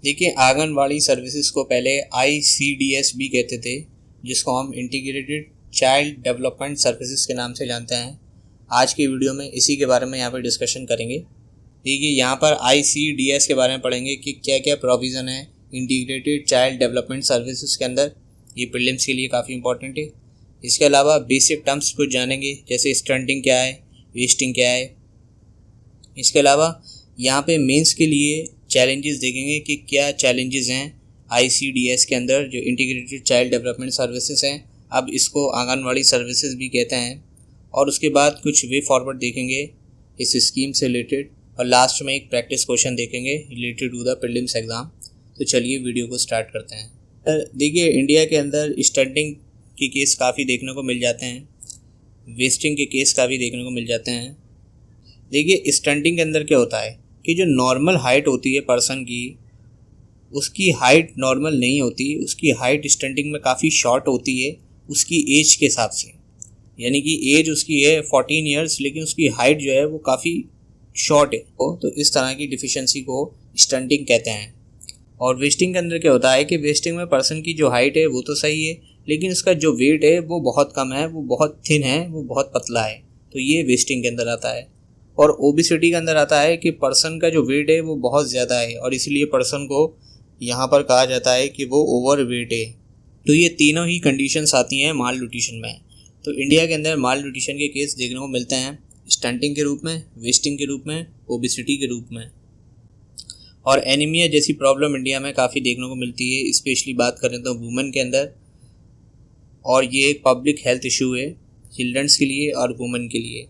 देखिए, आंगनवाड़ी सर्विसेज को पहले ICDS भी कहते थे, जिसको हम इंटीग्रेटेड चाइल्ड डेवलपमेंट सर्विसेज के नाम से जानते हैं। आज की वीडियो में इसी के बारे में यहाँ पर डिस्कशन करेंगे। देखिए, यहाँ पर ICDS के बारे में पढ़ेंगे कि क्या क्या प्रोविज़न है इंटीग्रेटेड चाइल्ड डेवलपमेंट सर्विसेज के अंदर। ये प्रीलिम्स के लिए काफ़ी इंपॉर्टेंट है। इसके अलावा बेसिक टर्म्स कुछ जानेंगे, जैसे स्टंटिंग क्या है, वेस्टिंग क्या है। इसके अलावा यहाँ पे मेंस के लिए चैलेंजेस देखेंगे कि क्या चैलेंजेस हैं ICDS के अंदर, जो इंटीग्रेटेड चाइल्ड डेवलपमेंट सर्विसेज हैं। अब इसको आंगनवाड़ी सर्विसेज भी कहते हैं। और उसके बाद कुछ वे फॉरवर्ड देखेंगे इस स्कीम से रिलेटेड, और लास्ट में एक प्रैक्टिस क्वेश्चन देखेंगे related to the prelims exam. तो चलिए वीडियो को स्टार्ट करते हैं। देखिए, इंडिया के अंदर स्टंटिंग के केस काफ़ी देखने को मिल जाते हैं, वेस्टिंग के केस काफ़ी देखने को मिल जाते हैं। देखिए, स्टंटिंग के अंदर क्या होता है कि जो नॉर्मल हाइट होती है पर्सन की, उसकी हाइट नॉर्मल नहीं होती, उसकी हाइट स्टंटिंग में काफ़ी शॉर्ट होती है उसकी एज के हिसाब से। यानी कि एज उसकी है 14 ईयर्स, लेकिन उसकी हाइट जो है वो काफ़ी शॉर्ट है। तो इस तरह की डिफिशिएंसी को स्टंटिंग कहते हैं। और वेस्टिंग के अंदर क्या होता है कि वेस्टिंग में पर्सन की जो हाइट है वो तो सही है, लेकिन उसका जो वेट है वो बहुत कम है, वो बहुत थिन है, वो बहुत पतला है। तो ये वेस्टिंग के अंदर आता है। और ओबेसिटी के अंदर आता है कि पर्सन का जो वेट है वो बहुत ज़्यादा है, और इसलिए पर्सन को यहाँ पर कहा जाता है कि वो ओवर वेट है। तो ये तीनों ही कंडीशंस आती हैं माल न्यूट्रिशन में। तो इंडिया के अंदर माल न्यूट्रिशन के केस देखने को मिलते हैं स्टंटिंग के रूप में, वेस्टिंग के रूप में, ओबेसिटी के रूप में। और एनीमिया जैसी प्रॉब्लम इंडिया में काफ़ी देखने को मिलती है, स्पेशली बात करें तो वुमेन के अंदर। और ये एक पब्लिक हेल्थ इशू है चिल्ड्रंस के लिए और वुमेन के लिए।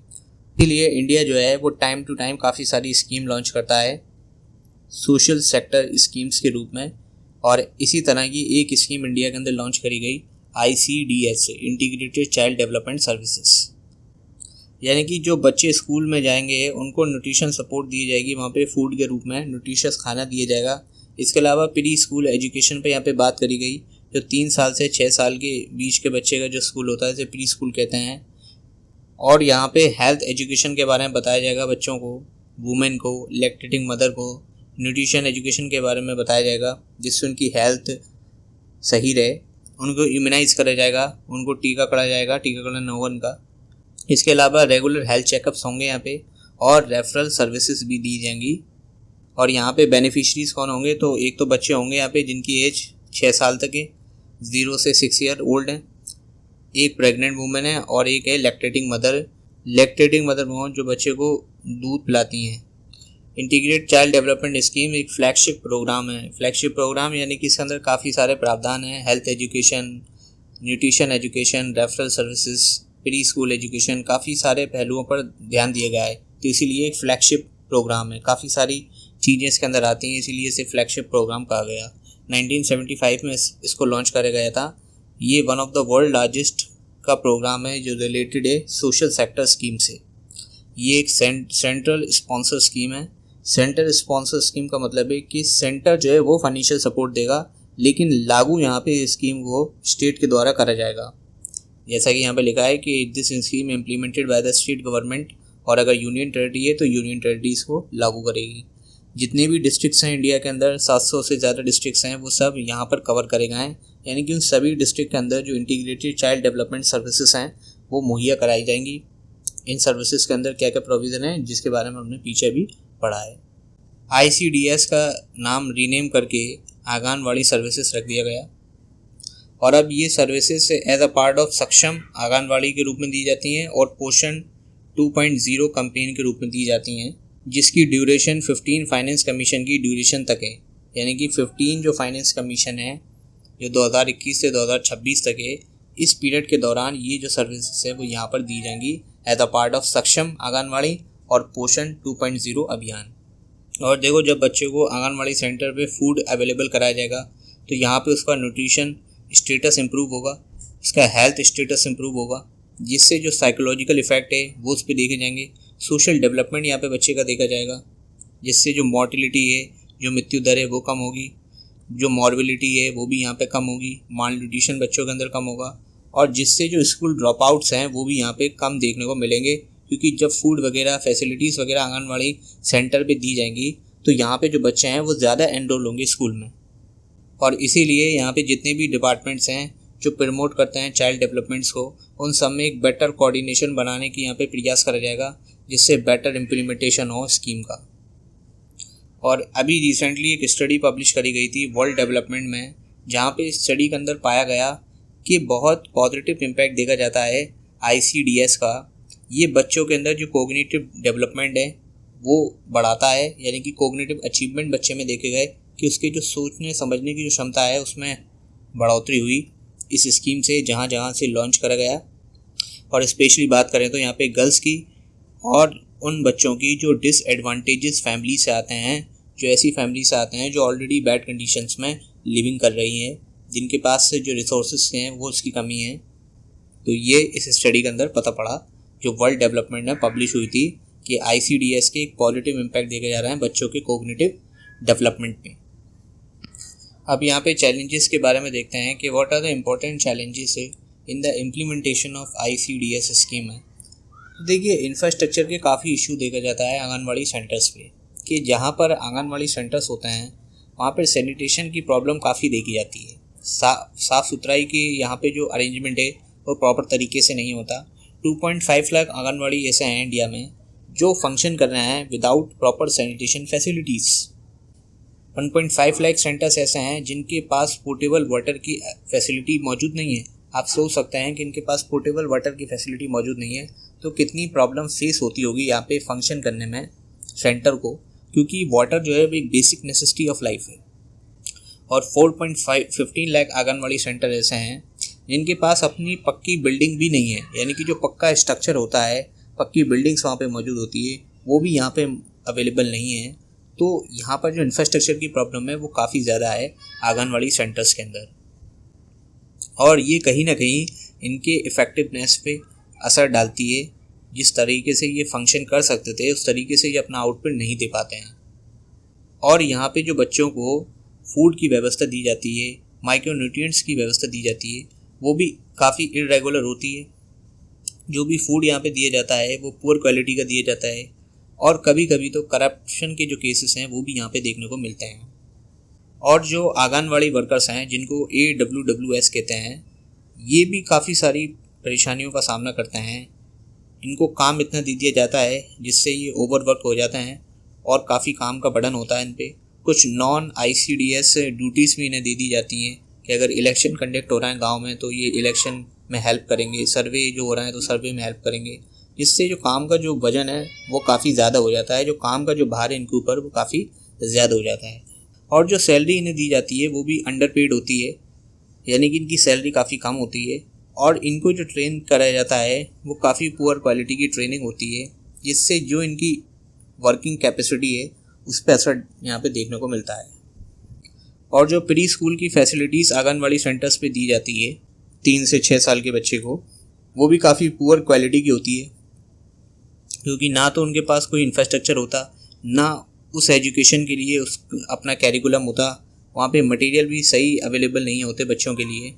इसलिए इंडिया जो है वो टाइम टू टाइम काफ़ी सारी स्कीम लॉन्च करता है सोशल सेक्टर स्कीम्स के रूप में। और इसी तरह की एक स्कीम इंडिया के अंदर लॉन्च करी गई ICDS, integrated child development services. यानी कि जो बच्चे स्कूल में जाएंगे उनको न्यूट्रिशन सपोर्ट दी जाएगी, वहाँ पे फूड के रूप में न्यूट्रिशियस खाना दिया जाएगा। इसके अलावा प्री स्कूल एजुकेशन पे यहाँ पे बात करी गई। जो 3 साल से 6 साल के बीच के बच्चे का जो स्कूल होता है इसे प्री स्कूल कहते हैं। और यहाँ पे हेल्थ एजुकेशन के बारे में बताया जाएगा बच्चों को, वुमेन को, लैक्टेटिंग मदर को। न्यूट्रिशन एजुकेशन के बारे में बताया जाएगा जिससे उनकी हेल्थ सही रहे। उनको इम्यूनाइज़ करा जाएगा, उनको टीका करा जाएगा, टीकाकरण होगा उनका। इसके अलावा रेगुलर हेल्थ चेकअप्स होंगे यहाँ पे, और रेफरल सर्विसेज भी दी जाएंगी। और यहाँ पे बेनिफिशरीज कौन होंगे, तो एक तो बच्चे होंगे यहाँ पे जिनकी एज 6 साल तक है, 0 से 6 ईयर ओल्ड है। एक प्रेग्नेंट वुमेन है और एक है लैक्टेटिंग मदर। लैक्टेटिंग मदर वो जो बच्चे को दूध पिलाती हैं। इंटीग्रेटेड चाइल्ड डेवलपमेंट स्कीम एक फ्लैगशिप प्रोग्राम है। फ्लैगशिप प्रोग्राम यानी कि इसके अंदर काफ़ी सारे प्रावधान हैं, health education, nutrition education, referral services, pre school education, काफ़ी सारे पहलुओं पर ध्यान दिया गया है। तो इसीलिए एक फ्लैगशिप प्रोग्राम है, काफ़ी सारी चीज़ें इसके अंदर आती हैं, इसीलिए इसे फ्लैगशिप प्रोग्राम कहा गया। 1975 में इसको लॉन्च करा गया था। ये one of the world largest का प्रोग्राम है जो रिलेटेड है सोशल सेक्टर स्कीम से। ये एक सेंट्रल स्पॉन्सर स्कीम है। सेंटर स्पॉन्सर स्कीम का मतलब है कि सेंटर जो है वो फाइनेंशियल सपोर्ट देगा, लेकिन लागू यहाँ पे स्कीम को स्टेट के द्वारा करा जाएगा। जैसा कि यहाँ पे लिखा है कि this scheme implemented by the state government, और अगर यूनियन टेरिटरी है तो यूनियन टेरिटरी इसको लागू करेगी। जितने भी डिस्ट्रिक्ट्स हैं इंडिया के अंदर, 700 से ज़्यादा डिस्ट्रिक्ट्स हैं, वो सब यहाँ पर कवर करे गए हैं। यानी कि उन सभी डिस्ट्रिक्ट के अंदर जो इंटीग्रेटेड चाइल्ड डेवलपमेंट सर्विसेज हैं वो मुहैया कराई जाएंगी। इन सर्विसेज के अंदर क्या क्या प्रोविज़न है जिसके बारे में हमने पीछे भी पढ़ा है। ICDS का नाम रीनेम करके आंगनवाड़ी सर्विसेज रख दिया गया, और अब ये services as a part of Saksham Anganwadi के रूप में दी जाती हैं और पोषण 2.0 कैंपेन के रूप में दी जाती हैं, जिसकी ड्यूरेशन 15 फाइनेंस कमीशन की ड्यूरेशन तक है। यानी कि 15 जो फाइनेंस कमीशन है जो 2021 से 2026 तक है, इस पीरियड के दौरान ये जो सर्विसेज है वो यहाँ पर दी जाएंगी as a part of Saksham anganwadi और पोषण 2.0 अभियान। और देखो, जब बच्चे को आंगनवाड़ी सेंटर पे फूड अवेलेबल कराया जाएगा तो यहाँ पे उसका न्यूट्रिशन स्टेटस इम्प्रूव होगा, उसका हेल्थ स्टेटस इम्प्रूव होगा, जिससे जो साइकोलॉजिकल इफेक्ट है वो उस पर देखे जाएंगे। सोशल डेवलपमेंट यहाँ पे बच्चे का देखा जाएगा, जिससे जो मॉर्टिलिटी है, जो मृत्यु दर है वो कम होगी, जो मॉर्बिलिटी है वो भी यहाँ पे कम होगी, माल न्यूट्रिशन बच्चों के अंदर कम होगा, और जिससे जो स्कूल ड्रॉप आउट्स हैं वो भी यहाँ पे कम देखने को मिलेंगे। क्योंकि जब फूड वगैरह फैसिलिटीज़ वगैरह आंगनवाड़ी सेंटर पे दी जाएंगी तो यहाँ पे जो बच्चे हैं वो ज़्यादा एनरोल होंगे स्कूल में। और इसीलिए यहाँ पे जितने भी डिपार्टमेंट्स हैं जो प्रमोट करते हैं चाइल्ड डेवलपमेंट्स को, उन सब में एक बेटर कोऑर्डिनेशन बनाने की यहाँ पे प्रयास करा जाएगा, जिससे बेटर इम्प्लीमेंटेशन हो स्कीम का। और अभी रिसेंटली एक स्टडी पब्लिश करी गई थी वर्ल्ड डेवलपमेंट में, जहाँ पे इस स्टडी के अंदर पाया गया कि बहुत पॉजिटिव इम्पैक्ट देखा जाता है ICDS का। ये बच्चों के अंदर जो कोग्निटिव डेवलपमेंट है वो बढ़ाता है, यानी कि कोग्निटिव अचीवमेंट बच्चे में देखे गए कि उसके जो सोचने समझने की जो क्षमता है उसमें बढ़ोतरी हुई इस स्कीम से, जहाँ जहाँ से लॉन्च करा गया। और स्पेशली बात करें तो यहाँ पे गर्ल्स की और उन बच्चों की जो डिसएडवांटेजेस फैमिली से आते हैं, जो ऐसी फैमिली से आते हैं जो ऑलरेडी बैड कंडीशंस में लिविंग कर रही हैं, जिनके पास से जो रिसोर्सेज हैं वो उसकी कमी है। तो ये इस स्टडी के अंदर पता पड़ा जो वर्ल्ड डेवलपमेंट में पब्लिश हुई थी कि ICDS के एक पॉजिटिव इम्पैक्ट देखे जा रहे हैं बच्चों के कोग्निटिव डेवलपमेंट में। अब यहाँ पे चैलेंजेस के बारे में देखते हैं कि what are the important challenges in the implementation of ICDS scheme है। देखिए, इंफ्रास्ट्रक्चर के काफ़ी इशू देखा जाता है आंगनवाड़ी सेंटर्स पे, कि जहाँ पर आंगनवाड़ी सेंटर्स होते हैं वहाँ पर सैनिटेशन की प्रॉब्लम काफ़ी देखी जाती है। साफ़ सुथराई की यहाँ पे जो अरेंजमेंट है वो प्रॉपर तरीके से नहीं होता। 2.5 लाख आंगनवाड़ी ऐसे हैं इंडिया में जो फंक्शन कर रहे हैं without proper sanitation facilities. 1.5 lakh centres ऐसे हैं जिनके पास पोर्टेबल वाटर की फैसिलिटी मौजूद नहीं है। आप सोच सकते हैं कि इनके पास पोर्टेबल वाटर की फैसिलिटी मौजूद नहीं है तो कितनी प्रॉब्लम फेस होती होगी यहाँ पे फंक्शन करने में सेंटर को, क्योंकि वाटर जो है वो एक बेसिक नेसेसिटी ऑफ लाइफ है। और 15 लाख आंगनवाड़ी सेंटर ऐसे हैं जिनके पास अपनी पक्की बिल्डिंग भी नहीं है, यानी कि जो पक्का स्ट्रक्चर होता है, पक्की बिल्डिंग्स वहाँ पे मौजूद होती है, वो भी यहाँ पे अवेलेबल नहीं है। तो यहाँ पर जो इंफ्रास्ट्रक्चर की प्रॉब्लम है वो काफ़ी ज़्यादा है आंगनवाड़ी सेंटर्स के अंदर, और ये कहीं ना कहीं इनके इफ़ेक्टिवनेस पे असर डालती है। जिस तरीके से ये फंक्शन कर सकते थे उस तरीके से ये अपना आउटपुट नहीं दे पाते हैं। और यहाँ पे जो बच्चों को फूड की व्यवस्था दी जाती है, माइक्रोन्यूट्रिएंट्स की व्यवस्था दी जाती है, वो भी काफ़ी इरेगुलर होती है। जो भी फूड यहाँ पे दिया जाता है वो पुअर क्वालिटी का दिया जाता है, और कभी कभी तो करप्शन के जो केसेस हैं वो भी यहाँ पे देखने को मिलते हैं। और जो आंगनवाड़ी वर्कर्स हैं जिनको AWWS कहते हैं, ये भी काफ़ी सारी परेशानियों का सामना करते हैं। इनको काम इतना दे दिया जाता है जिससे ये ओवरवर्क हो जाते हैं और काफ़ी काम का बर्डन होता है इन पे। कुछ नॉन ICDS ड्यूटीज़ भी इन्हें दे दी जाती हैं कि अगर इलेक्शन कंडक्ट हो रहा है गांव में तो ये इलेक्शन में हेल्प करेंगे, सर्वे जो हो रहा है तो सर्वे में हेल्प करेंगे, जिससे जो काम का जो वजन है वो काफ़ी ज़्यादा हो जाता है, जो काम का जो भार है इनके ऊपर वो काफ़ी ज़्यादा हो जाता है। और जो सैलरी इन्हें दी जाती है वो भी अंडरपेड होती है, यानी कि इनकी सैलरी काफ़ी कम होती है, और इनको जो ट्रेन कराया जाता है वो काफ़ी पुअर क्वालिटी की ट्रेनिंग होती है, जिससे जो इनकी वर्किंग कैपेसिटी है उस पर असर यहाँ पे देखने को मिलता है। और जो प्री स्कूल की फैसिलिटीज़ आंगनवाड़ी सेंटर्स पे दी जाती है 3 से 6 साल के बच्चे को, वो भी काफ़ी पुअर क्वालिटी की होती है, क्योंकि ना तो उनके पास कोई इंफ्रास्ट्रक्चर होता, ना उस एजुकेशन के लिए उस अपना कैरिकुलम होता, वहाँ पे मटेरियल भी सही अवेलेबल नहीं होते बच्चों के लिए।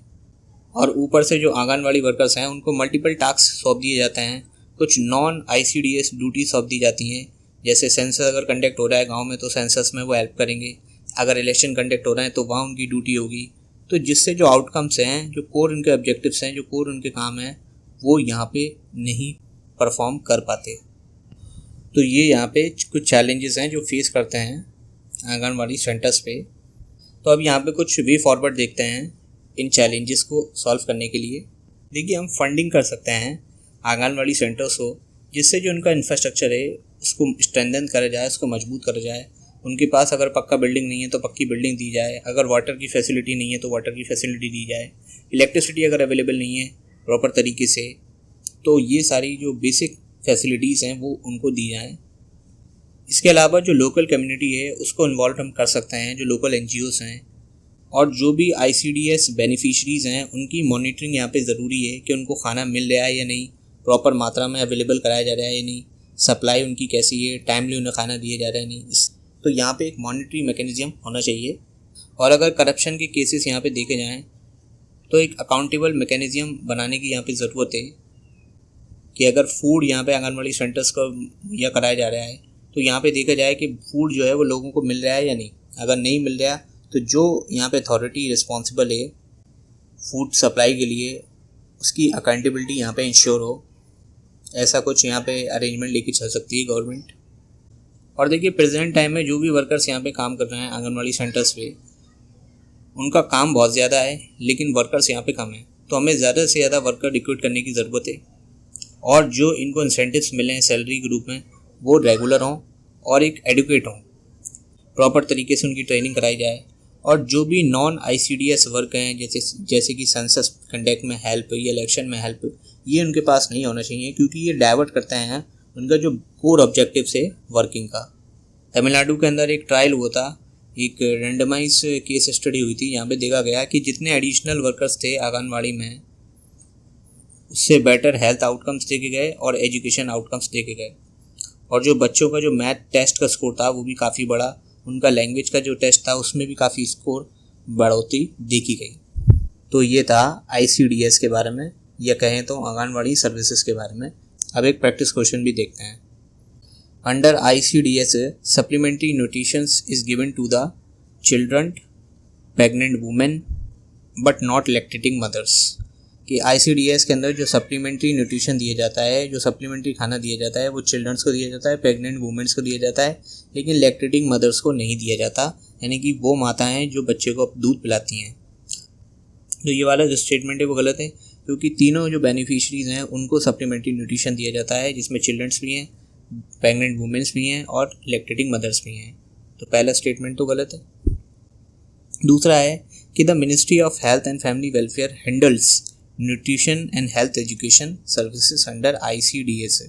और ऊपर से जो आंगनवाड़ी वर्कर्स हैं उनको मल्टीपल टास्क सौंप दिए जाते हैं। कुछ नॉन ICDS ड्यूटी सौंप दी जाती हैं, जैसे सेंसस अगर कंडक्ट हो रहा है गांव में तो सेंसस में वो हेल्प करेंगे, अगर इलेक्शन कंडक्ट हो रहे हैं तो वहाँ उनकी ड्यूटी होगी। तो जिससे जो आउटकम्स हैं, जो कोर उनके ऑब्जेक्टिव्स हैं, जो कोर उनके काम हैं, वो यहाँ पे नहीं परफॉर्म कर पाते। तो ये यहाँ पे कुछ चैलेंजेस हैं जो फेस करते हैं आंगनवाड़ी सेंटर्स पे। तो अब यहाँ पे कुछ वे फॉरवर्ड देखते हैं इन चैलेंजेस को सॉल्व करने के लिए। देखिए, हम फंडिंग कर सकते हैं आंगनवाड़ी सेंटर्स को, जिससे जो उनका इंफ्रास्ट्रक्चर है उसको स्ट्रेंथन करा जाए, उसको मजबूत करा जाए। उनके पास अगर पक्का बिल्डिंग नहीं है तो पक्की बिल्डिंग दी जाए, अगर वाटर की फैसिलिटी नहीं है तो वाटर की फैसिलिटी दी जाए, इलेक्ट्रिसिटी अगर अवेलेबल नहीं है प्रॉपर तरीके से तो ये सारी जो बेसिक फैसिलिटीज़ हैं वो उनको दी जाएँ। इसके अलावा जो लोकल कम्युनिटी है उसको इन्वॉल्व हम कर सकते हैं, जो लोकल NGOs हैं, और जो भी ICDS बेनिफिशरीज़ हैं उनकी मॉनिटरिंग यहाँ पे ज़रूरी है कि उनको खाना मिल रहा है या नहीं, प्रॉपर मात्रा में अवेलेबल कराया जा रहा है या नहीं, सप्लाई उनकी कैसी है, टाइमली उन्हें खाना दिया जा रहा है नहीं। तो यहाँ पे एक मॉनिटरिंग मैकेनिज्म होना चाहिए। और अगर करप्शन के केसेस यहाँ पे देखे जाएँ तो एक अकाउंटेबल मैकेनिज्म बनाने की यहाँ पे ज़रूरत है कि अगर फूड यहाँ पे आंगनवाड़ी सेंटर्स को मुहैया कराया जा रहा है तो यहाँ पे देखा जाए कि फूड जो है वो लोगों को मिल रहा है या नहीं। अगर नहीं मिल रहा तो जो यहाँ पे अथॉरिटी रिस्पॉन्सिबल है फूड सप्लाई के लिए, उसकी अकाउंटेबिलिटी यहाँ पे इंश्योर हो, ऐसा कुछ यहाँ पे अरेंजमेंट लेके चल सकती है गवर्नमेंट। और देखिए प्रेजेंट टाइम में जो भी वर्कर्स यहाँ पे काम कर रहे हैं आंगनवाड़ी सेंटर्स पे, उनका काम बहुत ज़्यादा है लेकिन वर्कर्स यहाँ पे कम है। तो हमें ज़्यादा से ज़्यादा वर्कर रिक्रूट करने की ज़रूरत है, और जो इनको इंसेंटिव्स मिले हैं सैलरी के रूप में वो रेगुलर हों और एक एडुकेट हों, प्रॉपर तरीके से उनकी ट्रेनिंग कराई जाए। और जो भी नॉन ICDS वर्क हैं जैसे कि सेंसस कंडक्ट में हेल्प या इलेक्शन में हेल्प, ये उनके पास नहीं होना चाहिए, क्योंकि ये डाइवर्ट करते हैं उनका जो कोर ऑब्जेक्टिव है वर्किंग का। तमिलनाडु के अंदर एक ट्रायल हुआ था, एक रेंडमाइज केस स्टडी हुई थी। यहाँ पे देखा गया कि जितने एडिशनल वर्कर्स थे आंगनवाड़ी में, उससे बेटर हेल्थ आउटकम्स देखे गए और एजुकेशन आउटकम्स देखे गए। और जो बच्चों का जो मैथ टेस्ट का स्कोर था वो भी काफ़ी बड़ा, उनका लैंग्वेज का जो टेस्ट था उसमें भी काफ़ी स्कोर बढ़ोतरी देखी गई। तो ये था ICDS के बारे में, या कहें तो आंगनवाड़ी सर्विसेज के बारे में। अब एक प्रैक्टिस क्वेश्चन भी देखते हैं। Under ICDS supplementary nutritions is given to the children, pregnant women but not lactating mothers. कि ICDS के अंदर जो सप्लीमेंट्री न्यूट्रिशन दिया जाता है, जो सप्लीमेंट्री खाना दिया जाता है, वो चिल्ड्रंस को दिया जाता है, प्रेग्नेंट वुमेन्स को दिया जाता है, लेकिन लैक्टेटिंग मदर्स को नहीं दिया जाता, यानी कि वो माताएं जो बच्चे को दूध पिलाती हैं। तो ये वाला जो स्टेटमेंट है वो गलत है, क्योंकि तीनों जो बेनिफिशरीज हैं उनको सप्लीमेंट्री न्यूट्रिशन दिया जाता है, जिसमें चिल्ड्रंस भी हैं, प्रेग्नेंट वुमेन्स भी हैं और लैक्टेटिंग मदर्स भी हैं। तो पहला स्टेटमेंट तो गलत है। दूसरा है कि the ministry of health and family welfare handles nutrition and health education services under ICDS है,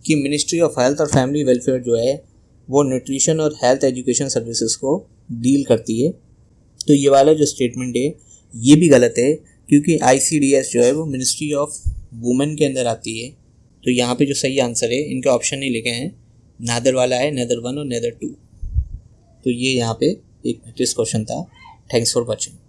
कि मिनिस्ट्री ऑफ हेल्थ और फैमिली वेलफेयर जो है वो न्यूट्रिशन और हेल्थ एजुकेशन सर्विसेज को डील करती है। तो ये वाला जो स्टेटमेंट है ये भी गलत है, क्योंकि ICDS जो है वो मिनिस्ट्री ऑफ वुमेन के अंदर आती है। तो यहाँ पे जो सही आंसर है, इनके ऑप्शन नहीं लिखे हैं, नादर वाला है, नेदर 1 और नेदर 2। तो ये यहाँ पे एक प्रैक्टिस क्वेश्चन था। Thanks for watching.